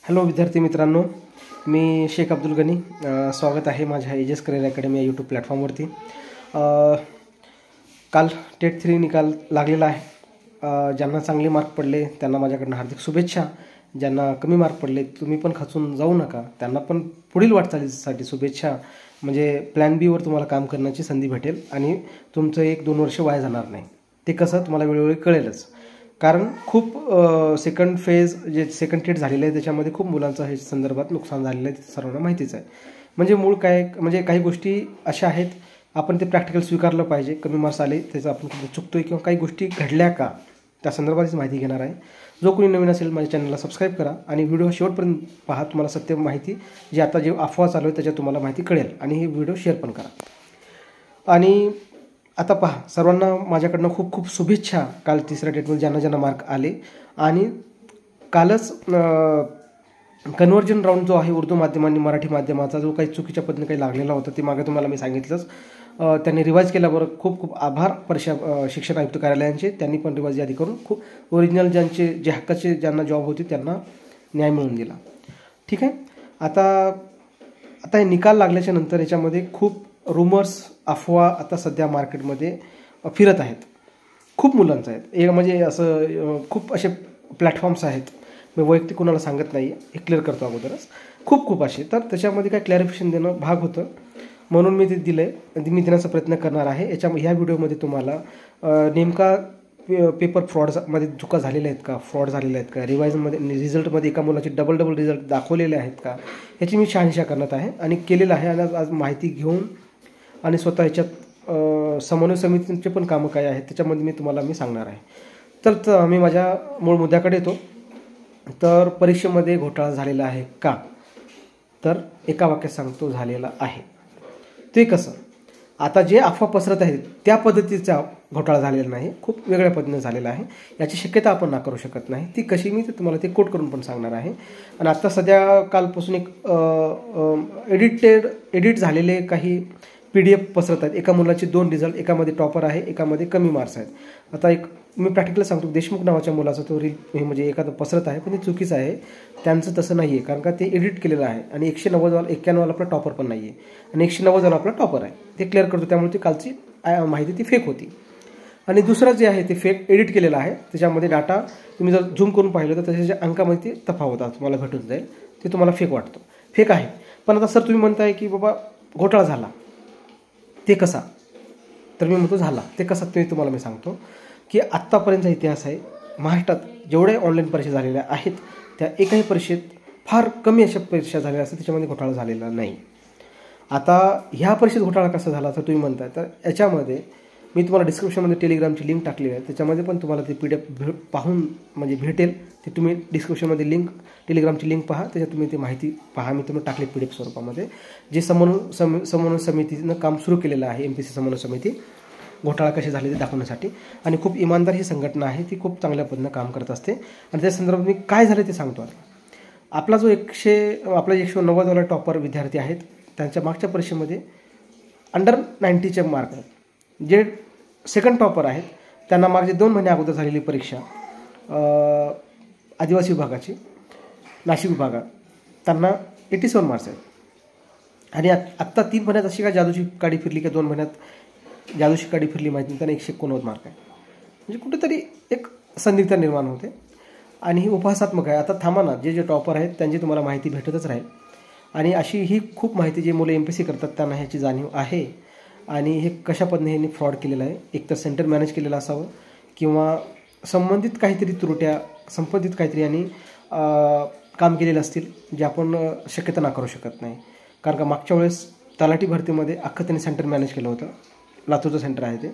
Hello विद्यार्थी मित्रांनो, मी शेख अब्दुल गनी. स्वागत आहे माझ्या एजेस करिअर अकॅडमी या यूट्यूब प्लॅटफॉर्मवरती. काल टेट 3 निकाल लागलेला आहे. ज्यांना चांगले मार्क पडले त्यांना माझ्याकडनं हार्दिक शुभेच्छा. ज्यांना कमी मार्क पडले तुम्ही पण खचून जाऊ नका, त्यांना पण पुढील वाटचालीसाठी शुभेच्छा. म्हणजे प्लॅन बीवर तुम्हाला काम करण्याची संधी भेटेल आणि तुमचं 1-2 वर्ष वाया जाणार नाही. ते कसं तुम्हाला वेळोवेळी कळेलच, कारण खूप सेकंड फेज जे सेकंड टेट झालेलं आहे त्याच्यामध्ये खूप मुलांचं हे संदर्भात नुकसान झालेलं आहे, ते सर्वांना माहितीच आहे. म्हणजे मूळ काय, म्हणजे काही गोष्टी अशा आहेत आपण ते प्रॅक्टिकल स्वीकारलं पाहिजे. कमी मार्क्स आले त्याचं आपण कुठे चुकतोय किंवा काही गोष्टी घडल्या का त्या संदर्भातच माहिती घेणार आहे. जो कोणी नवीन असेल माझ्या चॅनलला सबस्क्राईब करा आणि व्हिडिओ शेवटपर्यंत पहा. तुम्हाला सत्य माहिती जी आता जे अफवा चालू आहे त्याच्यात तुम्हाला माहिती कळेल आणि हे व्हिडिओ शेअर पण करा. आणि आता पहा, सर्वांना माझ्याकडनं खूप खूप शुभेच्छा. काल तिसऱ्या टेटमध्ये ज्यांना ज्यांना मार्क आले आणि कालच कन्व्हर्जन राऊंड जो आहे उर्दू माध्यमांनी मराठी माध्यमाचा जो काही चुकीच्या पद्धतीने काही लागलेला होता ते मागे तुम्हाला मी सांगितलंच. त्यांनी रिवाईज केल्याबरोबर खूप खूप आभार शिक्षण आयुक्त कार्यालयांचे. त्यांनी पण रिवाईज यादी करून खूप ओरिजिनल ज्यांचे जे हक्काचे ज्यांना जॉब होते त्यांना न्याय मिळवून दिला. ठीक आहे. आता हे निकाल लागल्याच्या नंतर याच्यामध्ये खूप रुमर्स, अफवा आता सध्या मार्केटमध्ये फिरत आहेत. खूप मुलांचं आहेत. एक म्हणजे असं खूप असे प्लॅटफॉर्म्स आहेत, मी वैयक्तिक कोणाला सांगत नाही आहे, हे क्लिअर करतो अगोदरच. खूप असे, तर त्याच्यामध्ये काय क्लॅरिफिकेशन देणं भाग होतं म्हणून मी ते दिलं आहे. मी देण्याचा प्रयत्न करणार आहे. ह्या व्हिडिओमध्ये तुम्हाला नेमका पेपर फ्रॉडमध्ये चुका झालेल्या आहेत का, फ्रॉड झालेले आहेत का, रिवाईजमध्ये रिझल्टमध्ये एका मुलाचे डबल रिझल्ट दाखवलेले आहेत का, याची मी शहानिशा करण्यात आहे आणि केलेलं आहे. आणि आज माहिती घेऊन आणि स्वतः ह्याच्यात समन्वय समितीचे पण कामं काय आहेत त्याच्यामध्ये मी सांगणार आहे. तर मी माझ्या मूळ मुद्द्याकडे येतो. तर परीक्षेमध्ये घोटाळा झालेला आहे का, तर एका वाक्यात सांगतो, झालेला आहे. ते कसं, आता जे अफवा पसरत आहेत त्या पद्धतीचा घोटाळा झालेला नाही, खूप वेगळ्या पद्धतीने झालेला आहे. याची शक्यता आपण नाकारू शकत नाही. ती कशी, मी ते तुम्हाला ते कोट करून पण सांगणार आहे. आणि आता सध्या कालपासून एक एडिट झालेले काही PDF पसरत आहेत. एका मुलाचे 2 रिझल्ट, एकामध्ये टॉपर आहे, एकामध्ये कमी मार्क्स आहेत. आता मी प्रॅक्टिकल सांगतो, देशमुख नावाच्या मुलाचा तो म्हणजे एखादं पसरत आहे, पण ते चुकीचं आहे. त्यांचं तसं नाही आहे, कारण का ते एडिट केलेलं आहे आणि 191 आपला टॉपर पण नाही आहे आणि 190 आपला टॉपर आहे. ते क्लिअर करतो. त्यामुळे ती कालची माहिती ती फेक होती. आणि दुसरं जे आहे ते फेक एडिट केलेलं आहे. त्याच्यामध्ये डाटा तुम्ही जर झूम करून पाहिलं तर त्याच्या अंकामध्ये ते तफावत तुम्हाला भेटून जाईल. ते तुम्हाला फेक वाटतं, फेक आहे. पण आता सर तुम्ही म्हणताय की बाबा घोटाळा झाला, ते कसा, तर मी म्हणतो झाला. ते कसा ते तुम्हाला मी सांगतो की आत्तापर्यंतचा इतिहास आहे. महाराष्ट्रात जेवढे ऑनलाईन परीक्षा झालेल्या आहेत त्या एकही परीक्षेत फार कमी अशा परीक्षा झालेल्या असतात त्याच्यामध्ये घोटाळा झालेला नाही. आता ह्या परीक्षेत घोटाळा कसा झाला तर तुम्ही म्हणताय, तर याच्यामध्ये मी तुम्हाला डिस्क्रिप्शनमध्ये टेलिग्रामची लिंक टाकलेली आहे. त्याच्यामध्ये पण तुम्हाला ते PDF पाहून म्हणजे भेटेल. ते तुम्ही डिस्क्रिप्शनमध्ये टेलिग्रामची लिंक पहा, त्याच्यात तुम्ही ती माहिती पहा. मी तुम्ही टाकले PDF स्वरूपामध्ये. जे समन्वय समितीनं काम सुरू केलेलं आहे, MPSC समन्वय समिती, घोटाळा कसे झाले ते दाखवण्यासाठी. आणि खूप इमानदार ही संघटना आहे, ती खूप चांगल्या पद्धतीनं काम करत असते. आणि त्या संदर्भात मी काय झालं ते सांगतो. आता आपला जो 190 टॉपर विद्यार्थी आहेत त्यांच्या मागच्या परीक्षेमध्ये अंडर 90चे मार्क आहेत. जे सेकंड टॉपर आहेत त्यांना मागचे 2 महिने अगोदर झालेली परीक्षा आदिवासी विभागाची नाशिक विभागात, त्यांना 87 मार्क्स आहेत. आणि आत्ता 3 महिन्यात अशी काय जादूची काडी फिरली की 2 महिन्यात जादूची काडी फिरली माहिती नाही, त्यांना 189 मार्क आहे. म्हणजे कुठेतरी एक संदिग्धता निर्माण होते आणि ही उपहासात्मक आहे. आता थांबा ना, जे टॉपर आहेत त्यांची तुम्हाला माहिती भेटतच राहील. आणि अशी ही खूप माहिती जे मुलं MPSC करतात त्यांना ह्याची जाणीव आहे. आणि हे कशा पद्धतीने ह्यांनी फ्रॉड केलेला आहे, एकतर सेंटर मॅनेज केलेलं असावं किंवा संबंधित काहीतरी यांनी काम केलेलं असतील, जे आपण शक्यता नाकारू शकत नाही. कारण का मागच्या वेळेस तलाठी भरतीमध्ये अख्खं त्यांनी सेंटर मॅनेज केलं होतं. लातूरचं सेंटर आहे ते,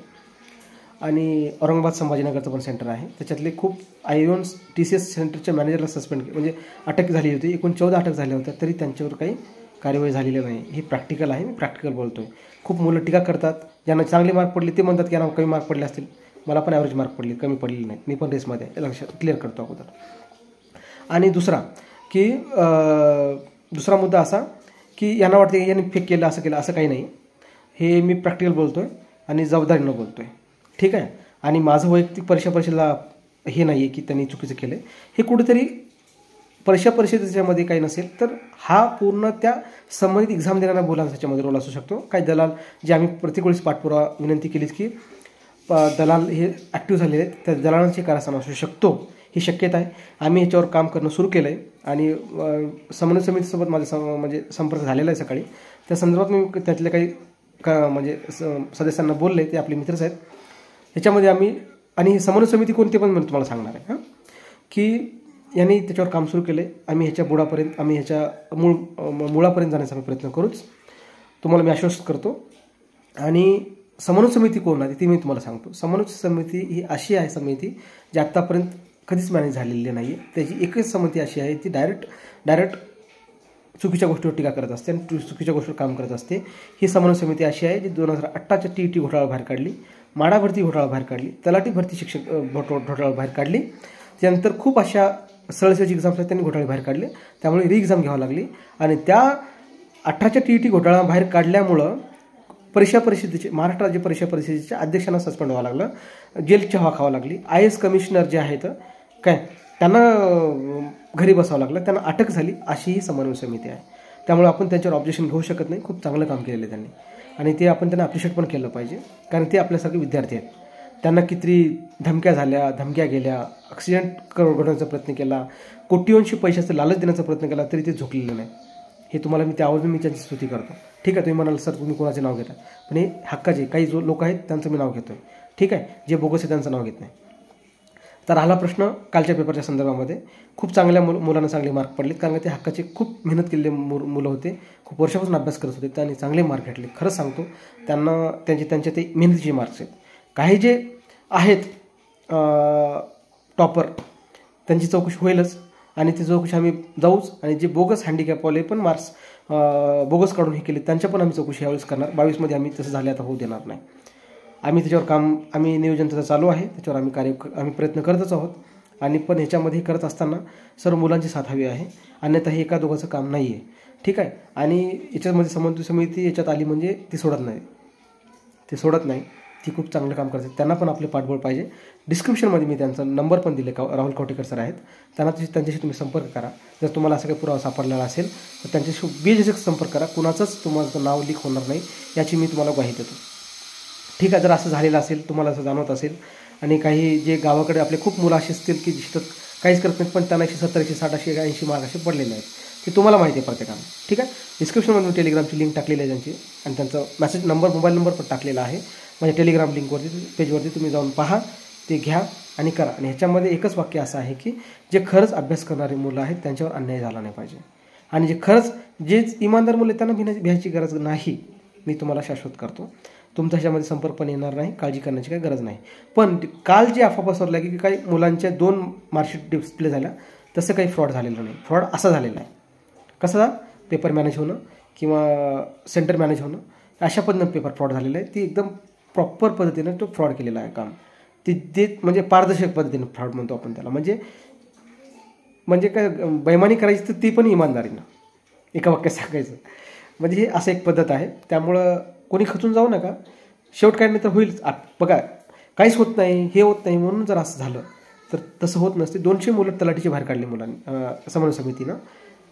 आणि औरंगाबाद संभाजीनगरचं पण सेंटर आहे. त्याच्यातले खूप IAS TCS सेंटरच्या मॅनेजरला सस्पेंड म्हणजे अटक झाली होती. एकूण 14 अटक झाल्या होत्या, तरी त्यांच्यावर काही कार्यवाही झालेली नाही. हे प्रॅक्टिकल आहे, मी प्रॅक्टिकल बोलतो आहे. खूप मुलं टीका करतात, ज्यांना चांगले मार्क पडले ते म्हणतात की यांना कमी मार्क पडले असतील. मला पण ॲव्हरेज मार्क पडले, कमी पडलेले नाहीत, मी पण रेसमध्ये आहे, लक्षात क्लिअर करतो अगोदर. आणि दुसरा मुद्दा असा की यांना वाटते की यांनी फेक केलं, असं केलं, असं काही नाही. हे मी प्रॅक्टिकल बोलतो आहे आणि जबाबदारीनं बोलतो आहे. ठीक आहे. आणि माझं वैयक्तिक परीक्षेला हे नाही आहे की त्यांनी चुकीचं केलं. हे कुठेतरी परीक्षा परिषदेच्यामध्ये काही नसेल तर हा पूर्ण त्या संबंधित एक्झाम देणाऱ्या मुलांचा त्याच्यामध्ये रोल असू शकतो. काही दलाल जे आम्ही प्रत्येक वेळेस पाठपुरावा विनंती केलीच की दलाल हे ॲक्टिव्ह झालेले आहेत, त्या दलालांची कारस्थान असू शकतो, ही शक्यता आहे. आम्ही याच्यावर काम करणं सुरू केलं आहे आणि समन्वय समितीसोबत माझा म्हणजे संपर्क झालेला आहे सकाळी. त्या संदर्भात मी त्यातले काही म्हणजे सदस्यांना बोलले, ते आपले मित्रच आहेत. ह्याच्यामध्ये आम्ही आणि समन्वय समिती कोणती पण मी तुम्हाला सांगणार आहे की यांनी त्याच्यावर काम सुरू केलं आहे. आम्ही ह्याच्या बुडापर्यंत आम्ही ह्याच्या मुळापर्यंत जाण्याचा आम्ही प्रयत्न करूच, तुम्हाला मी आश्वस्त करतो. आणि समन्वय समिती कोण आहे ती मी तुम्हाला सांगतो. समन्वय समिती ही अशी आहे समिती जी आत्तापर्यंत कधीच मॅनेज झालेली नाही आहे. त्याची एकच समिती अशी आहे ती डायरेक्ट चुकीच्या गोष्टीवर टीका करत असते आणि चुकीच्या गोष्टीवर काम करत असते. ही समन्वय समिती अशी आहे जी 2018च्या TET घोटाळा बाहेर काढली, माडा भरती घोटाळा बाहेर काढली, तलाठी भरती शिक्षक घोटाळा बाहेर काढली. त्यानंतर खूप अशा सरळसेची एक्झाम्स आहेत त्यांनी घोटाळे बाहेर काढले, त्यामुळे री एक्झाम घ्यावी लागली. आणि त्या 18च्या TET घोटाळा बाहेर काढल्यामुळं परीक्षा परिषदेचे महाराष्ट्र राज्य परीक्षा परिषदेच्या अध्यक्षांना सस्पेंड व्हावं लागलं, जेलची हवा खावं लागली. IAS कमिशनर जे आहेत काय त्यांना घरी बसावं लागलं, त्यांना अटक झाली. अशी ही समन्वय समिती आहे. त्यामुळे आपण त्यांच्यावर ऑब्जेक्शन घेऊ शकत नाही. खूप चांगलं काम केलेलं आहे त्यांनी आणि ते आपण त्यांना अप्रिशिएट पण केलं पाहिजे, कारण ते आपल्यासारखे विद्यार्थी आहेत. त्यांना किती धमक्या झाल्या, धमक्या गेल्या, ॲक्सिडेंट घडवण्याचा प्रयत्न केला, कोटींशी पैशाचा लालच देण्याचा प्रयत्न केला, तरी ते झुकलेलं नाही. हे तुम्हाला मी त्यावरून मी त्यांची स्तुती करतो. ठीक आहे, तुम्ही म्हणाल सर तुम्ही कोणाचे नाव घेता, पण हे हक्काचे काही जो लोक आहेत त्यांचं मी नाव घेतो आहे. ठीक आहे, जे बोगस आहे त्यांचं नाव घेत नाही. तर आला प्रश्न कालच्या पेपरच्या संदर्भामध्ये. खूप चांगल्या मुलांना चांगले मार्क पडलेत, कारण ते हक्काचे खूप मेहनत केलेले मुलं होते, खूप वर्षापासून अभ्यास करत होते, त्यांनी चांगले मार्क घेतले. खरंच सांगतो, त्यांना त्यांचे ते मेहनतीचे मार्क्स आहेत. काही जे आहेत टॉपर त्यांची चौकशी होईलच आणि ती चौकशी आम्ही जाऊच. आणि जे बोगस हँडिकॅपवाले पण मार्क्स बोगस काढून हे केले त्यांच्या पण आम्ही चौकशी यावेळेस करणार. 22मध्ये आम्ही तसं झाले आता होऊ देणार नाही. आम्ही त्याच्यावर काम नियोजन त्याचं चालू आहे, त्याच्यावर आम्ही प्रयत्न करतच आहोत. आणि पण ह्याच्यामध्ये करत असताना सर्व मुलांची साथ हवी आहे, अन्यथा हे एका दोघांचं काम नाही आहे. ठीक आहे, आणि याच्यामध्ये समन्वय समिती याच्यात आली म्हणजे ती सोडत नाही, ती खूप चांगलं काम करते. त्यांना पण आपले पाठबळ पाहिजे. डिस्क्रिप्शनमध्ये मी त्यांचा नंबर पण दिले, राहुल कवटेकर सर आहेत, त्यांच्याशी तुम्ही संपर्क करा. जर तुम्हाला असं काही पुरावा सापडलेला असेल तर त्यांच्याशी बेझिक संपर्क करा. कुणाचंच तुम्हाला नाव लीक होणार नाही याची मी तुम्हाला ग्वाही देतो. ठीक आहे, जर असं झालेलं असेल, तुम्हाला असं जाणवत असेल आणि काही जे गावाकडे आपले खूप मुलं असे असतील की जिथं काहीच करत नाहीत पण त्यांना 170, 160, 180 मार्क असे पडलेले आहेत, ते तुम्हाला माहिती आहे प्रत्येकाला. ठीक आहे, डिस्क्रिप्शनमध्ये मी टेलिग्रामची लिंक टाकलेली आहे त्यांची आणि त्यांचा मोबाईल नंबर पण टाकलेला आहे. माझ्या टेलिग्राम लिंकवरती पेजवरती तुम्ही जाऊन पहा, ते घ्या आणि करा. आणि ह्याच्यामध्ये एकच वाक्य असं आहे की जे खरंच अभ्यास करणारी मुलं आहेत त्यांच्यावर अन्याय झाला नाही पाहिजे आणि जे खरंच जेच इमानदार मुलं त्यांना भ्यायची गरज नाही, मी तुम्हाला शाश्वत करतो. तुमचा ह्याच्यामध्ये संपर्क पण येणार नाही, काळजी करण्याची काही गरज नाही. पण काल जे अफवा पसरल्या की काही मुलांच्या 2 मार्कशीट डिस्प्ले झाल्या, तसं काही फ्रॉड झालेलं नाही. फ्रॉड असा झालेला आहे, कसं पेपर मॅनेज होणं किंवा सेंटर मॅनेज होणं, अशा पद्धतीनं पेपर फ्रॉड झालेलं आहे. ती एकदम प्रॉपर पद्धतीनं तो फ्रॉड केलेला आहे काम. ते म्हणजे पारदर्शक पद्धतीनं फ्रॉड म्हणतो आपण त्याला. म्हणजे काय बेईमानी करायची तर ती पण इमानदारीनं, एका वाक्यात सांगायचं म्हणजे हे असं एक पद्धत आहे. त्यामुळं कोणी खचून जाऊ नका, शेवट काय नाही तर होईल. बघा काहीच होत नाही, हे होत नाही म्हणून जर असं झालं तर तसं होत नसते. 200 मुलं तलाठीची बाहेर काढली मुलांनी समन्वय समितीनं,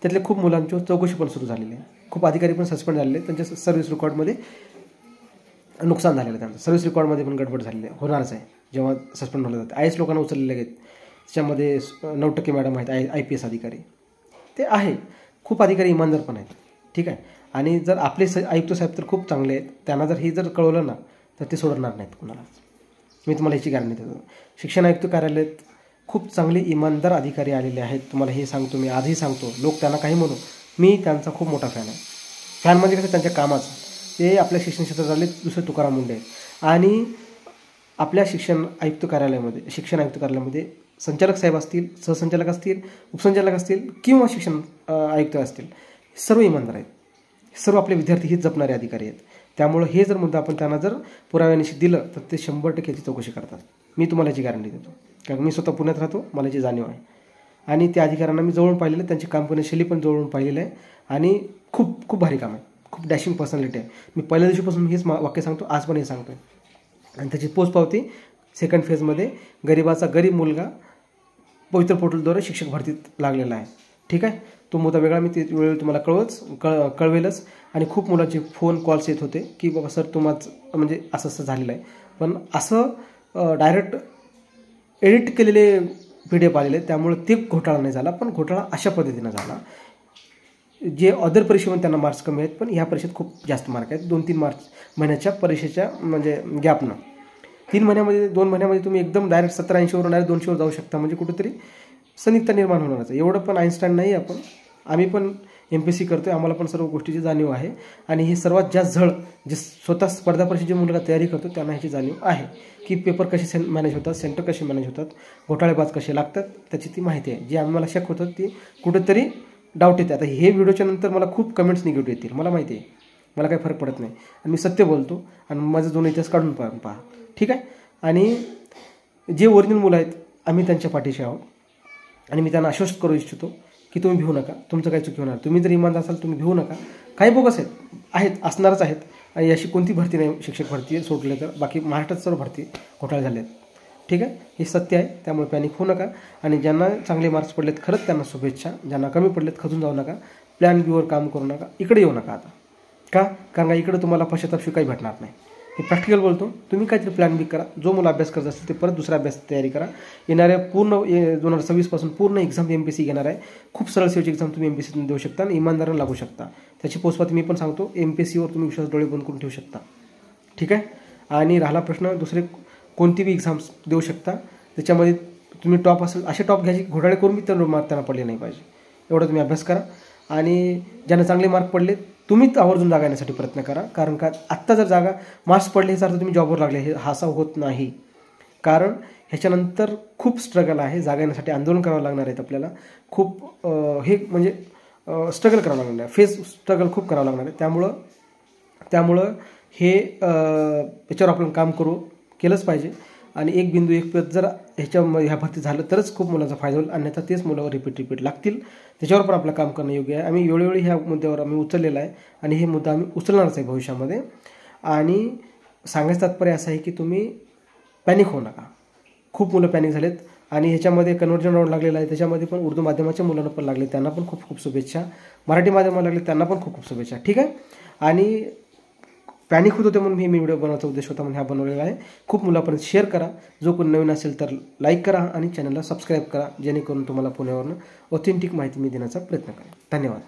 त्यातल्या खूप मुलांची चौकशी पण सुरू झालेली आहे. खूप अधिकारी पण सस्पेंड झालेले आहेत, त्यांच्या सर्व्हिस रेकॉर्डमध्ये नुकसान झालेलं आहे, त्यांचं सर्व्हिस रेकॉर्डमध्ये पण गडबड झालेली आहे, होणारच आहे जेव्हा सस्पेंड होलं जातं. IAS लोकांना उचललेले आहेत, त्याच्यामध्ये 9% मॅडम आहेत IPS अधिकारी, ते आहे. खूप अधिकारी इमानदार पण आहेत. ठीक आहे, आणि जर आपले आयुक्त साहेब तर खूप चांगले आहेत, त्यांना जर हे जर कळवलं ना तर ते सोडणार नाहीत कुणालाच, मी तुम्हाला ह्याची गॅरंटी देतो. शिक्षण आयुक्त कार्यालयात खूप चांगले इमानदार अधिकारी आलेले आहेत, तुम्हाला हे सांगतो मी, आजही सांगतो. लोक त्यांना काही म्हणू, मी त्यांचा खूप मोठा फॅन आहे. फॅन म्हणजे कसं त्यांच्या कामाचं, ते आपल्या शिक्षण क्षेत्रात आले दुसरे तुकाराम मुंडे आहेत. आणि आपल्या शिक्षण आयुक्त कार्यालयामध्ये संचालक साहेब असतील, सहसंचालक असतील, उपसंचालक असतील किंवा शिक्षण आयुक्त असतील, सर्व इमानदार आहेत, सर्व आपले विद्यार्थी हेच जपणारे अधिकारी आहेत. त्यामुळं हे जर मुद्दा आपण त्यांना जर पुराव्यानिशी दिलं तर ते 100% याची चौकशी करतात, मी तुम्हाला याची गॅरंटी देतो. कारण मी स्वतः पुण्यात राहतो, मला याची जाणीव आहे. आणि त्या अधिकाऱ्यांना मी जवळून पाहिलेलं आहे, त्यांची काम करण्याशैली पण जवळून पाहिलेलं आहे आणि खूप खूप भारी काम आहे, खूप डॅशिंग पर्सनॅलिटी आहे. मी पहिल्या दिवशीपासून हेच वाक्य सांगतो, आज पण हे सांगतो. आणि त्याची पोचपावती 2nd फेजमध्ये गरीब मुलगा पवित्र पोर्टलद्वारे शिक्षक भरतीत लागलेला आहे. ठीक आहे. तो मुद्दा वेगळा मी ते वेळेवर तुम्हाला कळवेलच. आणि खूप मुलांचे फोन कॉल्स येत होते की बाबा सर तुम्हाला म्हणजे असं असं झालेलं आहे, पण असं डायरेक्ट एडिट केलेले PDF आलेले, त्यामुळे ते घोटाळा नाही झाला. पण घोटाळा अशा पद्धतीनं झाला, जे अदर परीक्षेमध्ये त्यांना मार्क्स कमी आहेत, पण ह्या परीक्षेत खूप जास्त मार्क आहेत. 2-3 महिन्याच्या परीक्षेच्या म्हणजे गॅपनं 2 महिन्यामध्ये तुम्ही एकदम डायरेक्ट 70-80वरून डायरेक्ट 200वर जाऊ शकता. म्हणजे कुठेतरी सनिग्धता निर्माण होणारच. एवढं पण आइन्स्टाईन नाही आपण. आम्ही पण MPSC करतोय, आम्हाला पण सर्व गोष्टीची जाणीव आहे. आणि ही सर्वात जास्त झळ जे स्वतः स्पर्धा परीक्षेची मुलगा तयारी करतो त्यांना ह्याची जाणीव आहे की पेपर कसे मॅनेज होतात, सेंटर कसे मॅनेज होतात, घोटाळेबाज कसे लागतात, त्याची ती माहिती आहे. जी आम्हाला शक होतं ती कुठेतरी डाऊट येते. आता हे व्हिडिओच्या नंतर मला खूप कमेंट्स निगेटिव्ह येतील, मला माहिती आहे. मला काही फरक पडत नाही आणि मी सत्य बोलतो आणि माझं दोन इतिहास काढून पहा, ठीक आहे. आणि जे ओरिजिनल मुलं आहेत आम्ही त्यांच्या पाठीशी आहोत. आणि मी त्यांना आश्वस्त करू इच्छितो की तुम्ही भिवू नका, तुमचं काही चुकी होणार. तुम्ही जर इमानदार असाल तुम्ही भिवू नका. काही बोगस आहेत, असणारच आहेत. आणि अशी कोणती भरती नाही, शिक्षक भरती सोडले तर बाकी महाराष्ट्रात सर्व भरती घोटाळे झाले आहेत, ठीक आहे. हे सत्य आहे. त्यामुळे पॅनिक होऊ नका. आणि ज्यांना चांगले मार्क्स पडलेत खरंच त्यांना शुभेच्छा, ज्यांना कमी पडलेत खचून जाऊ नका. प्लॅन बीवर काम करू नका. इकडे येऊ नका आता. का? कारण का इकडे तुम्हाला पश्चाताप काही भेटणार नाही. हे प्रॅक्टिकल बोलतो. तुम्ही काहीतरी प्लॅन बी करा. जो मुलं अभ्यास करत असतील ते परत दुसरा अभ्यास तयारी करा. येणाऱ्या पूर्ण 2026 पासून पूर्ण एक्झाम MPSC घेणार आहे. खूप सरळ सेवेची एक्झाम तुम्ही MPSC देऊ शकता आणि इमानदारानं लागू शकता. त्याची पोचपाती मी पण सांगतो. MPSCवर तुम्ही विश्वास डोळे बंद करून ठेवू शकता, ठीक आहे. आणि राहिला प्रश्न दुसरे कोणती बी एक्झाम्स देऊ शकता, त्याच्यामध्ये तुम्ही टॉप असेल असे टॉप घ्यायचे. घोटाळे करून मी तर मार्क त्यांना पडले नाही पाहिजे, एवढा तुम्ही अभ्यास करा. आणि ज्यांना चांगले मार्क पडले तुम्ही आवर्जून जागा येण्यासाठी प्रयत्न करा. कारण का आत्ता जर जागा मार्क्स पडले ह्याचा अर्थ तुम्ही जॉबवर लागले हे असं होत नाही. कारण ह्याच्यानंतर खूप स्ट्रगल आहे. जागा येण्यासाठी आंदोलन करावं लागणार आहेत आपल्याला. खूप हे म्हणजे स्ट्रगल करावं लागणार आहे. स्ट्रगल खूप करावं लागणार आहे. त्यामुळं हे याच्यावर आपण काम केलंच पाहिजे. आणि एक बिंदू एक पद जर ह्या भरती झालं तरच खूप मुलांचा फायदा होईल. अन्यथा तेच मुलावर रिपीट लागतील. त्याच्यावर पण आपलं काम करणं योग्य आहे. आम्ही वेळोवेळी ह्या मुद्द्यावर आम्ही उचललेला आहे आणि हे मुद्दा आम्ही उचलणारच आहे भविष्यामध्ये. आणि सांगायचं तात्पर्य असं आहे की तुम्ही पॅनिक होऊ नका. खूप मुलं पॅनिक झालेत आणि ह्याच्यामध्ये कन्व्हर्जन राऊंड लागलेला आहे. त्याच्यामध्ये पण उर्दू माध्यमाच्या मुलांना पण लागले, त्यांना पण खूप खूप शुभेच्छा. मराठी माध्यमाला लागले त्यांना पण खूप खूप शुभेच्छा, ठीक आहे. आणि पॅनिक होत होते म्हणून मी व्हिडिओ बनवायचा उद्देश होता म्हणून हा बनवलेला आहे. खूप मुलापर्यंत शेअर करा. जो कोणी नवीन असेल तर लाईक करा आणि चॅनलला सबस्क्राईब करा, जेणेकरून तुम्हाला पुण्यावरून ऑथेंटिक माहिती मी देण्याचा प्रयत्न करेन. धन्यवाद.